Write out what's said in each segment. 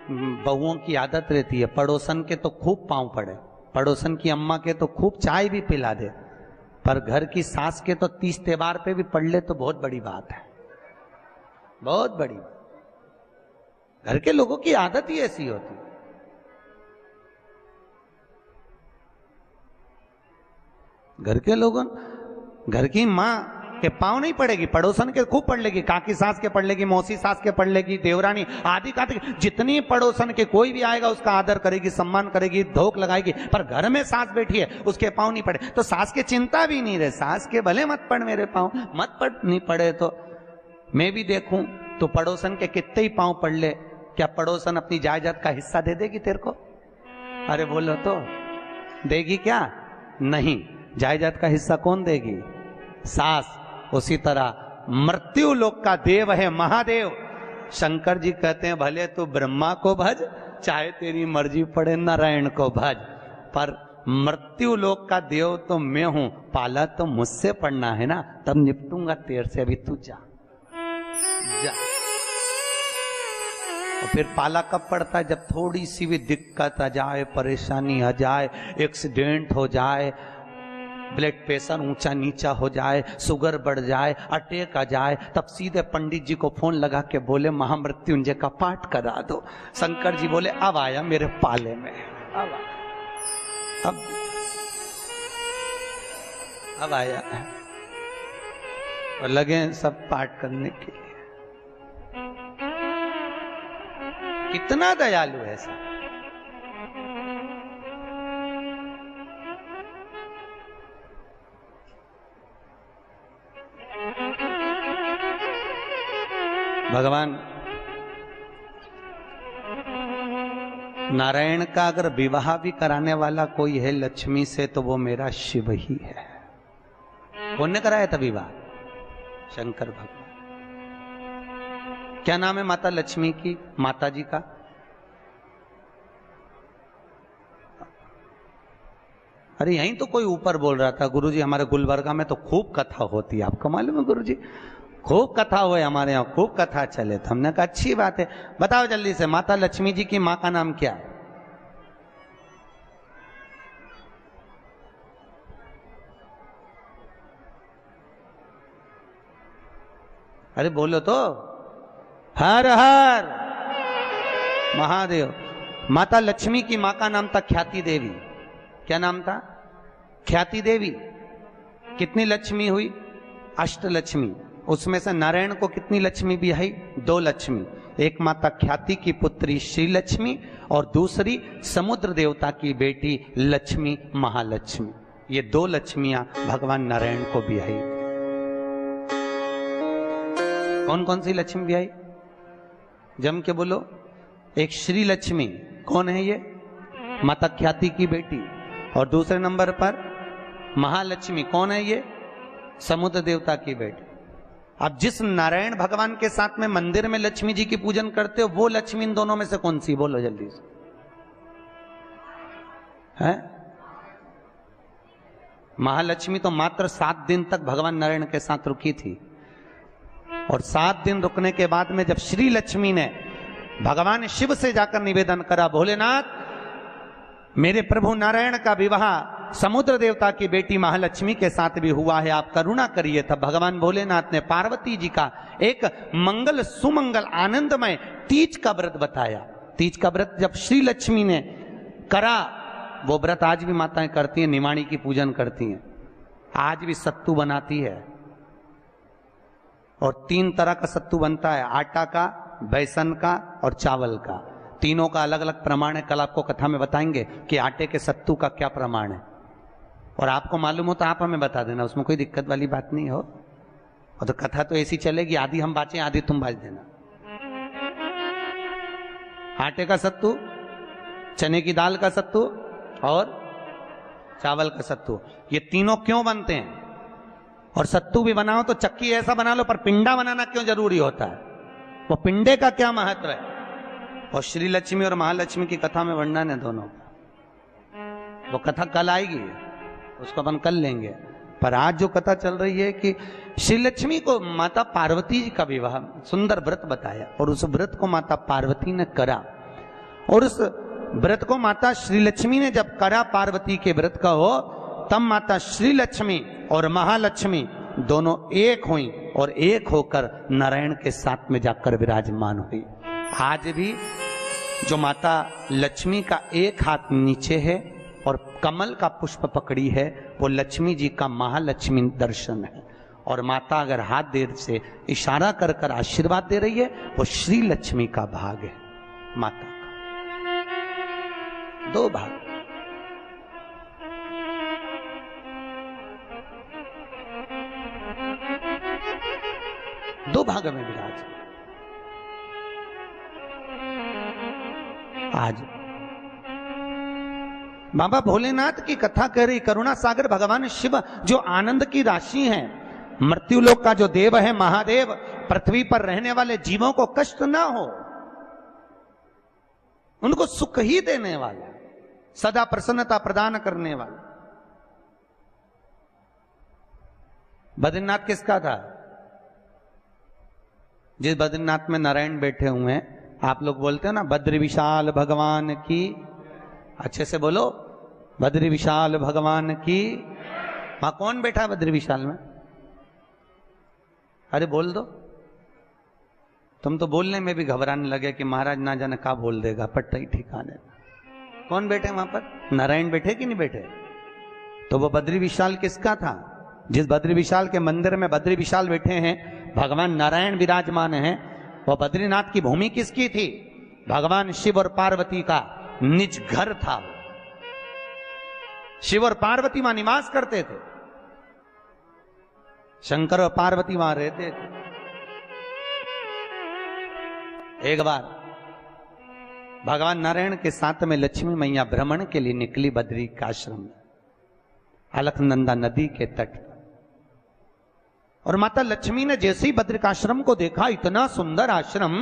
बहुओं की आदत रहती है, पड़ोसन के तो खूब पांव पड़े, पड़ोसन की अम्मा के तो खूब चाय भी पिला दे, पर घर की सास के तो 30 त्योहार पे भी पढ़ ले तो बहुत बड़ी बात है, बहुत बड़ी। घर के लोगों की आदत ही ऐसी होती है। घर के लोगों, घर की माँ के पांव नहीं पड़ेगी, पड़ोसन के खूब पढ़ लेगी, काकी सास के पढ़ लेगी, मौसी सास के पढ़ लेगी, देवरानी आदि का जितनी पड़ोसन के कोई भी आएगा उसका आदर करेगी, सम्मान करेगी, धोख लगाएगी। पर घर में सास बैठी है उसके पांव नहीं पड़े तो सास की चिंता भी नहीं रहे, सास के भले मत पड़ मेरे पांव, मत पड़, नहीं पड़े तो मैं भी देखूं तो पड़ोसन के कितने ही पांव पड़ ले, क्या पड़ोसन अपनी जायदाद का हिस्सा दे देगी तेरे को? अरे बोलो तो, देगी क्या? नहीं। जायदाद का हिस्सा कौन देगी? सास। उसी तरह मृत्यु लोक का देव है महादेव। शंकर जी कहते हैं भले तू ब्रह्मा को भज, चाहे तेरी मर्जी पड़े नारायण को भज, पर मृत्यु लोक का देव तो मैं हूं, पाला तो मुझसे पड़ना है ना, तब निपटूंगा तेरे से, अभी तू जा जा। और फिर पाला कब पड़ता है? जब थोड़ी सी भी दिक्कत आ जाए, परेशानी आ जाए, एक्सीडेंट हो जाए, ब्लड प्रेशर ऊंचा नीचा हो जाए, शुगर बढ़ जाए, अटैक आ जाए, तब सीधे पंडित जी को फोन लगा के बोले महामृत्युंजय का पाठ करा दो। शंकर जी बोले अब आया मेरे पाले में, अब आया, और लगे सब पाठ करने के लिए। कितना दयालु है सब। भगवान नारायण का अगर विवाह भी कराने वाला कोई है लक्ष्मी से तो वो मेरा शिव ही है। कौन ने कराया था विवाह? शंकर भगवान। क्या नाम है माता लक्ष्मी की, माता जी का? अरे यहीं तो कोई ऊपर बोल रहा था गुरुजी हमारे गुलबर्गा में तो खूब कथा होती है, आपको मालूम है गुरुजी? खूब कथा हुए हमारे यहाँ, खूब कथा चले। तो हमने कहा अच्छी बात है, बताओ जल्दी से माता लक्ष्मी जी की माँ का नाम क्या है? अरे बोलो तो। हर हर महादेव। माता लक्ष्मी की माँ का नाम था ख्याति देवी। क्या नाम था? ख्याति देवी। कितनी लक्ष्मी हुई? अष्टलक्ष्मी। उसमें से नारायण को कितनी लक्ष्मी भी आई? 2 लक्ष्मी। एक माता ख्याति की पुत्री श्री लक्ष्मी और दूसरी समुद्र देवता की बेटी लक्ष्मी महालक्ष्मी। ये 2 लक्ष्मियां भगवान नारायण को भी आई। कौन कौन सी लक्ष्मी भी आई? जम के बोलो। एक श्री लक्ष्मी, कौन है ये? माता ख्याति की बेटी। और दूसरे नंबर पर महालक्ष्मी, कौन है ये? समुद्र देवता की बेटी। अब जिस नारायण भगवान के साथ में मंदिर में लक्ष्मी जी की पूजन करते हो वो लक्ष्मी इन दोनों में से कौन सी? बोलो जल्दी से। है? महालक्ष्मी तो मात्र 7 दिन तक भगवान नारायण के साथ रुकी थी, और 7 दिन रुकने के बाद में जब श्री लक्ष्मी ने भगवान शिव से जाकर निवेदन करा, भोलेनाथ मेरे प्रभु नारायण का विवाह समुद्र देवता की बेटी महालक्ष्मी के साथ भी हुआ है, आप करुणा करिए। तब भगवान भोलेनाथ ने पार्वती जी का एक मंगल सुमंगल आनंदमय तीज का व्रत बताया। तीज का व्रत जब श्री लक्ष्मी ने करा, वो व्रत आज भी माताएं करती हैं, निमाणी की पूजन करती हैं, आज भी सत्तू बनाती है। और 3 तरह का सत्तू बनता है, आटा का, बेसन का और चावल का। तीनों का अलग अलग प्रमाण है। कल आपको कथा में बताएंगे कि आटे के सत्तू का क्या प्रमाण है, और आपको मालूम हो तो आप हमें बता देना, उसमें कोई दिक्कत वाली बात नहीं हो। और तो कथा तो ऐसी चलेगी, आधी हम बाँचें आधी तुम बाँच देना। आटे का सत्तू, चने की दाल का सत्तू और चावल का सत्तू, ये तीनों क्यों बनते हैं? और सत्तू भी बनाओ तो चक्की ऐसा बना लो, पर पिंडा बनाना क्यों जरूरी होता है? वो पिंडे का क्या महत्व है? और श्री लक्ष्मी और महालक्ष्मी की कथा में वर्णन है दोनों। वो कथा कल आएगी, उसको अपन कल लेंगे। पर आज जो कथा चल रही है कि श्री लक्ष्मी को माता पार्वती जी का विवाह, सुंदर व्रत बताया, और उस व्रत को माता पार्वती ने करा। और उस व्रत को माता श्री लक्ष्मी ने जब करा, पार्वती के व्रत का हो, तब माता श्री लक्ष्मी और महालक्ष्मी दोनों एक हुई और एक होकर नारायण के साथ में जाकर विराजमान हुई। आज भी जो माता लक्ष्मी का एक हाथ नीचे है और कमल का पुष्प पकड़ी है, वो लक्ष्मी जी का महालक्ष्मी दर्शन है। और माता अगर हाथ देर से इशारा कर कर आशीर्वाद दे रही है, वो श्री लक्ष्मी का भाग है। माता का दो भाग, दो भाग में विराज। आज बाबा भोलेनाथ की कथा कह रही, करुणा सागर भगवान शिव जो आनंद की राशि हैं, मृत्युलोक का जो देव है महादेव, पृथ्वी पर रहने वाले जीवों को कष्ट ना हो, उनको सुख ही देने वाला, सदा प्रसन्नता प्रदान करने वाला। बद्रीनाथ किसका था? जिस बद्रीनाथ में नारायण बैठे हुए हैं, आप लोग बोलते हो ना बद्री विशाल भगवान की, अच्छे से बोलो, बद्री विशाल भगवान की। वहां कौन बैठा है बद्री विशाल में? अरे बोल दो। तुम तो बोलने में भी घबराने लगे कि महाराज ना जाने क्या बोल देगा, पट्टा ही ठिकाने। कौन बैठे वहां पर? नारायण बैठे कि नहीं बैठे? तो वो बद्री विशाल किसका था? जिस बद्री विशाल के मंदिर में बद्री विशाल बैठे हैं, भगवान नारायण विराजमान हैं, वो बद्रीनाथ की भूमि किसकी थी? भगवान शिव और पार्वती का निज घर था। शिव और पार्वती वहां निवास करते थे, शंकर और पार्वती वहां रहते थे। एक बार भगवान नारायण के साथ में लक्ष्मी मैया भ्रमण के लिए निकली बद्री का आश्रम, अलकनंदा नदी के तट। और माता लक्ष्मी ने जैसे ही बद्रिकाश्रम को देखा, इतना सुंदर आश्रम,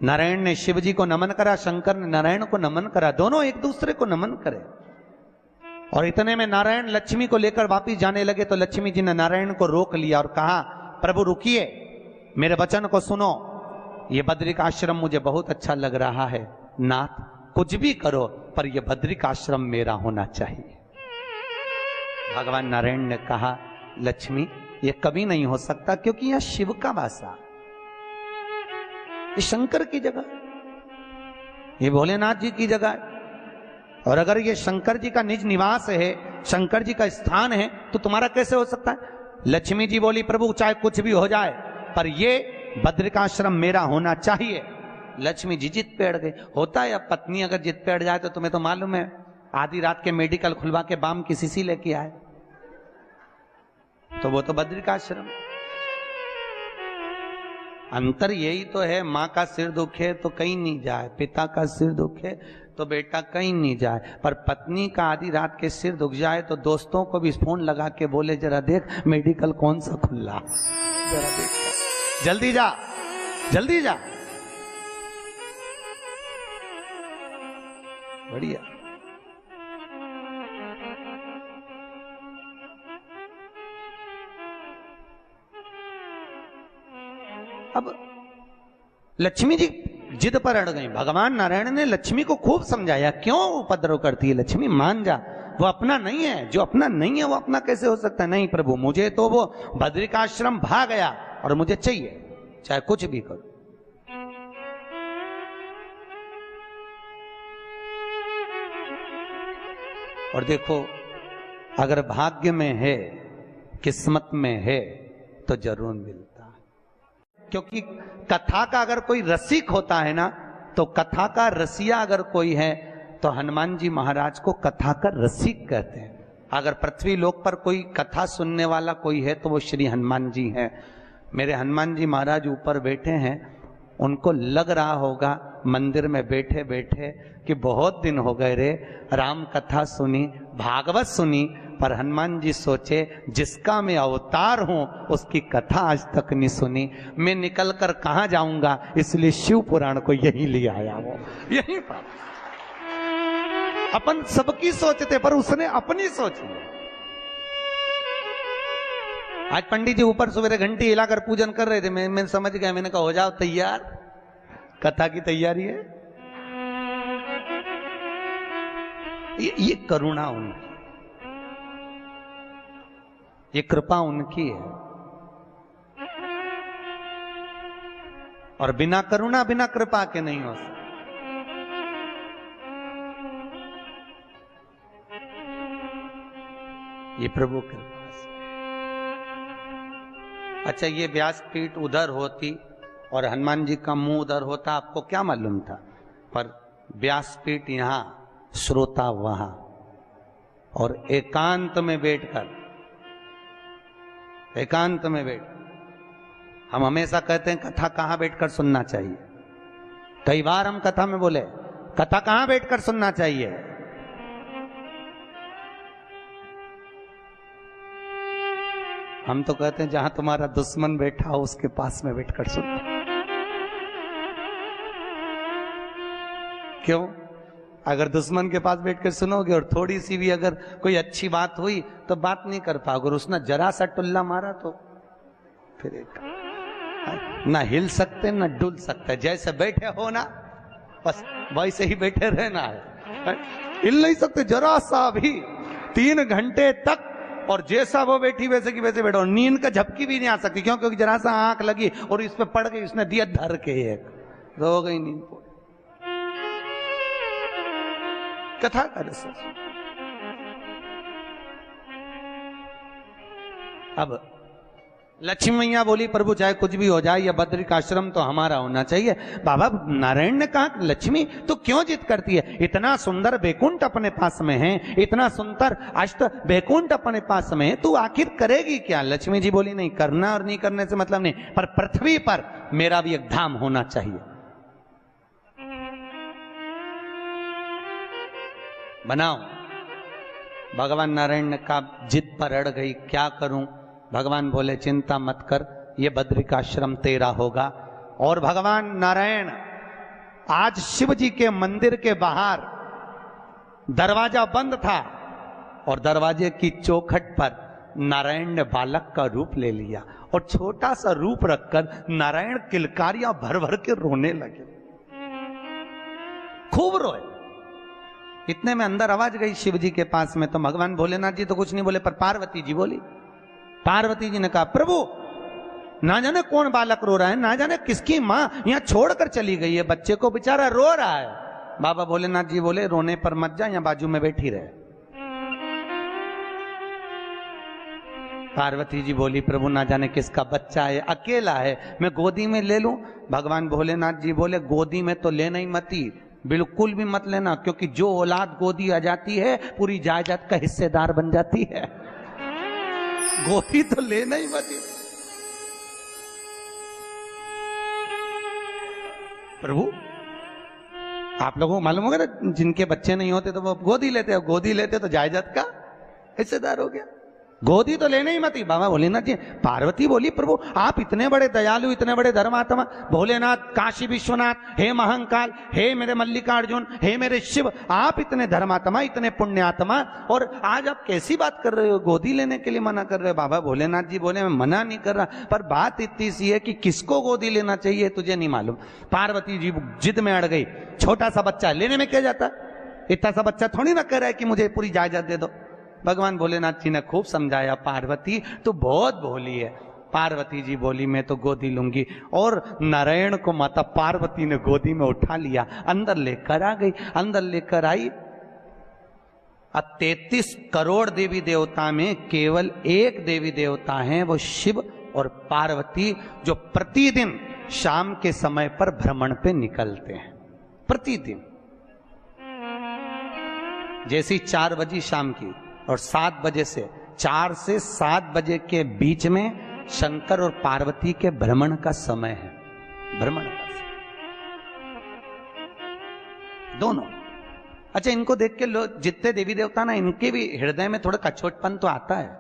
नारायण ने शिव जी को नमन करा, शंकर ने नारायण को नमन करा, दोनों एक दूसरे को नमन करे। और इतने में नारायण लक्ष्मी को लेकर वापिस जाने लगे तो लक्ष्मी जी ने नारायण को रोक लिया और कहा, प्रभु रुकिए, मेरे वचन को सुनो, ये बद्रिकाश्रम मुझे बहुत अच्छा लग रहा है, नाथ कुछ भी करो पर यह बद्रिकाश्रम मेरा होना चाहिए। भगवान नारायण ने कहा, लक्ष्मी ये कभी नहीं हो सकता, क्योंकि यह शिव का वासा, ये शंकर की जगह, ये भोलेनाथ जी की जगह है। और अगर ये शंकर जी का निज निवास है, शंकर जी का स्थान है, तो तुम्हारा कैसे हो सकता है? लक्ष्मी जी बोली, प्रभु चाहे कुछ भी हो जाए पर ये बद्रिकाश्रम मेरा होना चाहिए। लक्ष्मी जी जिद पे अड़ गई। होता है, अब पत्नी अगर जिद पे अड़ जाए तो तुम्हें तो मालूम है, आधी रात के मेडिकल खुलवा के बाम की शीशी लेके आए, तो वो तो बद्रिकाश्रम। अंतर यही तो है, माँ का सिर दुखे तो कहीं नहीं जाए, पिता का सिर दुखे तो बेटा कहीं नहीं जाए, पर पत्नी का आधी रात के सिर दुख जाए तो दोस्तों को भी फोन लगा के बोले, जरा देख मेडिकल कौन सा खुला, जरा देख, जल्दी जा, जल्दी जा। बढ़िया। अब लक्ष्मी जी जिद पर अड़ गई। भगवान नारायण ने लक्ष्मी को खूब समझाया, क्यों उपद्रव करती है लक्ष्मी, मान जा, वो अपना नहीं है, जो अपना नहीं है वो अपना कैसे हो सकता है? नहीं प्रभु, मुझे तो वो बद्रिकाश्रम भाग गया और मुझे चाहिए, चाहे कुछ भी करो। और देखो, अगर भाग्य में है, किस्मत में है, तो जरूर मिलता है। क्योंकि कथा का अगर कोई रसिक होता है ना, तो कथा का रसिया अगर कोई है तो हनुमान जी महाराज को कथा का रसिक कहते हैं। अगर पृथ्वी लोक पर कोई कथा सुनने वाला कोई है तो वो श्री हनुमान जी हैं। मेरे हनुमान जी महाराज ऊपर बैठे हैं, उनको लग रहा होगा मंदिर में बैठे बैठे कि बहुत दिन हो गए रे, राम कथा सुनी, भागवत सुनी, पर हनुमान जी सोचे जिसका मैं अवतार हूं उसकी कथा आज तक नहीं सुनी, मैं निकल कर कहां जाऊंगा, इसलिए शिव पुराण को यही ले आया, वो यही पर। अपन सबकी सोचते पर उसने अपनी सोच ली। आज पंडित जी ऊपर सवेरे घंटी हिलाकर पूजन कर रहे थे, मैं समझ गया, मैंने कहा हो जाओ तैयार, कथा की तैयारी है। ये करुणा उनकी, ये कृपा उनकी है। और बिना करुणा बिना कृपा के नहीं हो सकता। ये प्रभु कृपा से। अच्छा, ये व्यासपीठ उधर होती और हनुमान जी का मुंह उधर होता, आपको क्या मालूम था? पर व्यासपीठ यहां, श्रोता वहां, और एकांत में बैठकर, एकांत में बैठ, हम हमेशा कहते हैं कथा कहां बैठकर सुनना चाहिए। कई बार हम कथा में बोले कथा कहां बैठकर सुनना चाहिए। हम तो कहते हैं जहां तुम्हारा दुश्मन बैठा हो उसके पास में बैठकर सुनना। क्यों? अगर दुश्मन के पास बैठकर सुनोगे और थोड़ी सी भी अगर कोई अच्छी बात हुई तो बात नहीं कर पाओगे। उसने जरा सा टुल्ला मारा तो फिर एक ना हिल सकते ना डुल सकते, जैसे बैठे हो ना बस वैसे ही बैठे रहना है। हिल नहीं सकते जरा सा भी 3 घंटे तक, और जैसा वो बैठी वैसे की वैसे बैठो। नींद का झपकी भी नहीं आ सकती, क्यों? क्योंकि जरा सा आंख लगी और इस पे पड़ गई, उसने दिया धर के, एक तो हो गई नींद। कथा कर अब लक्ष्मी मैया बोली प्रभु चाहे कुछ भी हो जाए, या बद्रिक आश्रम तो हमारा होना चाहिए। बाबा नारायण ने कहा लक्ष्मी तो क्यों जिद करती है? इतना सुंदर बैकुंठ अपने पास में है, इतना सुंदर अष्ट बैकुंठ अपने पास में है, तू आखिर करेगी क्या? लक्ष्मी जी बोली नहीं, करना और नहीं करने से मतलब नहीं, पर पृथ्वी पर मेरा भी एक धाम होना चाहिए। बनाओ। भगवान नारायण ने कहा जिद पर अड़ गई, क्या करूं? भगवान बोले चिंता मत कर, ये बद्रिकाश्रम तेरा होगा। और भगवान नारायण आज शिव जी के मंदिर के बाहर दरवाजा बंद था, और दरवाजे की चौखट पर नारायण ने बालक का रूप ले लिया, और छोटा सा रूप रखकर नारायण किलकारियां भर भर के रोने लगे, खूब रोए। इतने में अंदर आवाज गई शिव जी के पास में, तो भगवान भोलेनाथ जी तो कुछ नहीं बोले, पर पार्वती जी बोली। पार्वती जी ने कहा प्रभु ना जाने कौन बालक रो रहा है, ना जाने किसकी मां यहां छोड़कर चली गई है, बच्चे को बेचारा रो रहा है। बाबा भोलेनाथ जी बोले रोने पर मत जा, यहां बाजू में बैठी रहे। पार्वती जी बोली प्रभु ना जाने किसका बच्चा है, अकेला है, मैं गोदी में ले लूं? भगवान भोलेनाथ जी बोले गोदी में तो लेना ही मती, बिल्कुल भी मत लेना, क्योंकि जो औलाद गोदी आ जाती है पूरी जायदाद का हिस्सेदार बन जाती है। गोदी तो लेना ही मत। प्रभु आप लोगों को मालूम होगा ना, जिनके बच्चे नहीं होते तो वो गोदी लेते हैं, गोदी लेते तो जायदाद का हिस्सेदार हो गया। गोदी तो लेने ही मत। बाबा भोलेनाथ जी, पार्वती बोली प्रभु आप इतने बड़े दयालु, इतने बड़े धर्मात्मा, भोलेनाथ, काशी विश्वनाथ, हे महाकाल, हे मेरे मल्लिकार्जुन, हे मेरे शिव, आप इतने धर्मात्मा, इतने पुण्यात्मा, और आज आप कैसी बात कर रहे हो, गोदी लेने के लिए मना कर रहे हो? बाबा भोलेनाथ जी बोले मैं मना नहीं कर रहा, पर बात इतनी सी है कि किसको गोदी लेना चाहिए तुझे नहीं मालूम। पार्वती जी जिद में अड़ गई, छोटा सा बच्चा लेने में क्या जाता, इतना सा बच्चा थोड़ी ना कह रहा है कि मुझे पूरी जायदाद दे दो। भगवान भोलेनाथ जी ने खूब समझाया, पार्वती तो बहुत भोली है। पार्वती जी बोली मैं तो गोदी लूंगी, और नारायण को माता पार्वती ने गोदी में उठा लिया, अंदर लेकर आ गई। अंदर लेकर आई, 33 करोड़ देवी देवता में केवल एक देवी देवता हैं, वो शिव और पार्वती, जो प्रतिदिन शाम के समय पर भ्रमण पे निकलते हैं। प्रतिदिन जैसी 4 बजे शाम की, और 7 बजे से 4 से 7 बजे के बीच में शंकर और पार्वती के भ्रमण का समय है। भ्रमण का समय दोनों। अच्छा, इनको देख के लोग, जितने देवी देवता ना, इनके भी हृदय में थोड़ा कछोटपन तो आता है।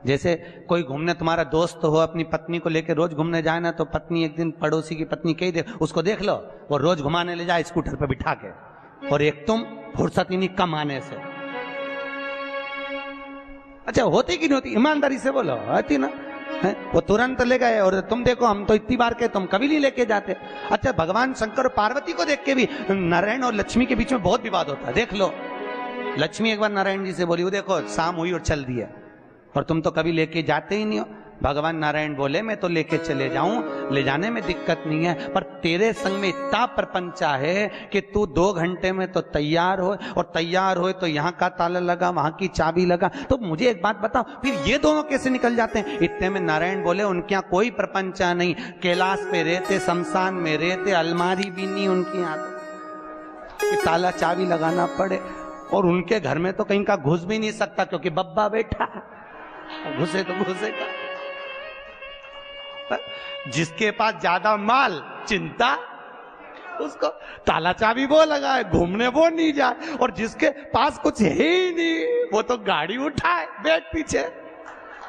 जैसे कोई घूमने, तुम्हारा दोस्त हो, अपनी पत्नी को लेकर रोज घूमने जाए ना, तो पत्नी एक दिन पड़ोसी की पत्नी कही दे, उसको देख लो, वो रोज घुमाने ले जाए स्कूटर पे बिठा के, और एक तुम फुर्सत ही नहीं कमाने से। अच्छा, होती कि नहीं होती? ईमानदारी से बोलो, होती ना है? वो तुरंत ले गए, और तुम देखो हम तो इतनी बार के, तुम कभी नहीं लेके जाते। अच्छा, भगवान शंकर और पार्वती को देख के भी नारायण और लक्ष्मी के बीच में बहुत विवाद होता है, देख लो। लक्ष्मी एक बार नारायण जी से बोली, वो देखो शाम हुई और चल दिया, और तुम तो कभी लेके जाते ही नहीं हो। भगवान नारायण बोले, मैं तो लेके चले जाऊं, ले जाने में दिक्कत नहीं है, पर तेरे संग में इतना प्रपंचा है कि तू 2 घंटे में तो तैयार हो, और तैयार हो तो यहाँ का ताला लगा, वहां की चाबी लगा, तो मुझे एक बात बताओ, फिर ये दोनों कैसे निकल जाते हैं? इतने में नारायण बोले, उनके यहाँ कोई प्रपंचा नहीं, कैलाश पे रहते, शमशान में रहते, अलमारी भी नहीं उनकी यहाँ कि ताला चाबी लगाना पड़े, और उनके घर में तो कहीं का घुस भी नहीं सकता क्योंकि बब्बा बैठा, घुसे तो घुसेगा। जिसके पास ज्यादा माल, चिंता उसको, ताला चाबी वो लगाए, घूमने वो नहीं जाए, और जिसके पास कुछ है ही नहीं वो तो गाड़ी उठाए, बैठ पीछे,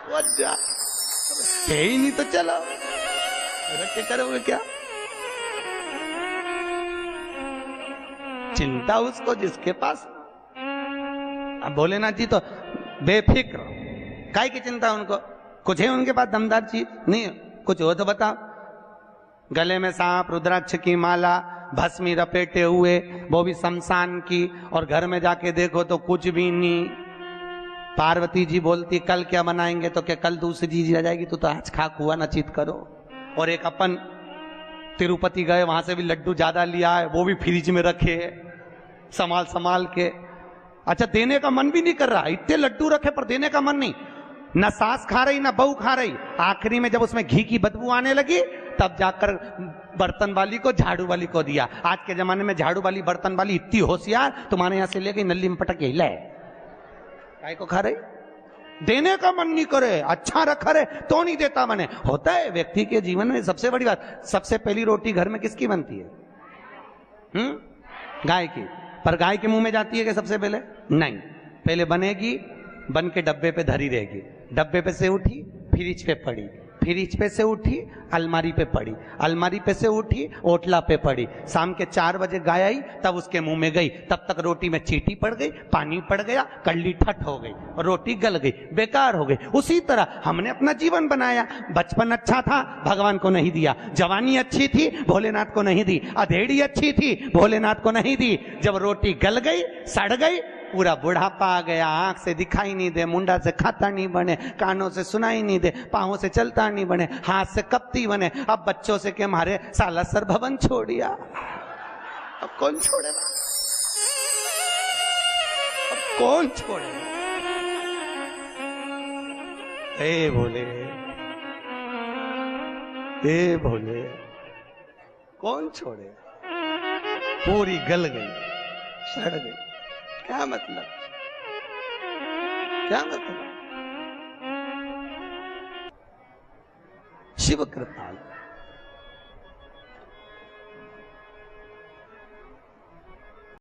वो जा है ही नहीं तो चलो, रख के करोगे क्या? चिंता उसको जिसके पास। अब भोलेनाथ जी तो बेफिक्र, काय की चिंता उनको? कुछ है उनके पास दमदार चीज? नहीं, कुछ हो तो बताओ। गले में सांप, रुद्राक्ष की माला, भस्मी रपेटे हुए, वो भी शमशान की, और घर में जाके देखो तो कुछ भी नहीं। पार्वती जी बोलती कल क्या बनाएंगे, तो क्या कल दूसरी चीज आ जाएगी, तो आज खाक हुआ ना चित करो। और एक अपन तिरुपति गए, वहां से भी लड्डू ज्यादा लिया है, वो भी फ्रिज में रखे है संभाल संभाल के। अच्छा, देने का मन भी नहीं कर रहा, इतने लड्डू रखे पर देने का मन नहीं, न सास खा रही न बहू खा रही। आखिरी में जब उसमें घी की बदबू आने लगी, तब जाकर बर्तन वाली को, झाड़ू वाली को दिया। आज के जमाने में झाड़ू वाली, बर्तन वाली इतनी होशियार, तुम्हारे यहां से ले गई, नली में पटक के हिला है, काय को खा रही? देने का मन नहीं करे, अच्छा रखा रहे तो नहीं देता मने। होता है व्यक्ति के जीवन में। सबसे बड़ी बात, सबसे पहली रोटी घर में किसकी बनती है? गाय की। पर गाय के मुंह में जाती है कि सबसे पहले? नहीं, पहले बनेगी, बन के डब्बे पे धरी रहेगी, डब्बे पे से उठी फ्रिज पे पड़ी, फ्रिज पे से उठी अलमारी पे पड़ी, अलमारी पे से उठी ओटला पे पड़ी। शाम के 4 बजे गाय आई, तब उसके मुंह में गई, तब तक रोटी में चींटी पड़ गई, पानी पड़ गया, कल्ली ठट हो गई और रोटी गल गई, बेकार हो गई। उसी तरह हमने अपना जीवन बनाया, बचपन अच्छा था, भगवान को नहीं दिया, जवानी अच्छी थी, भोलेनाथ को नहीं दी, अधेड़ी अच्छी थी, भोलेनाथ को नहीं दी। जब रोटी गल गई, सड़ गई, पूरा बुढ़ापा आ गया, आंख से दिखाई नहीं दे, मुंडा से खाता नहीं बने, कानों से सुनाई नहीं दे, पांवों से चलता नहीं बने, हाथ से कपती बने। अब बच्चों से के मारे सालासर भवन छोड़ दिया, अब कौन छोड़ेगा? अब कौन छोड़ेगा? हे भोले, हे भोले, कौन छोड़ेगा? पूरी गल गई, सड़ गई, क्या मतलब? क्या मतलब? शिव कृपाल।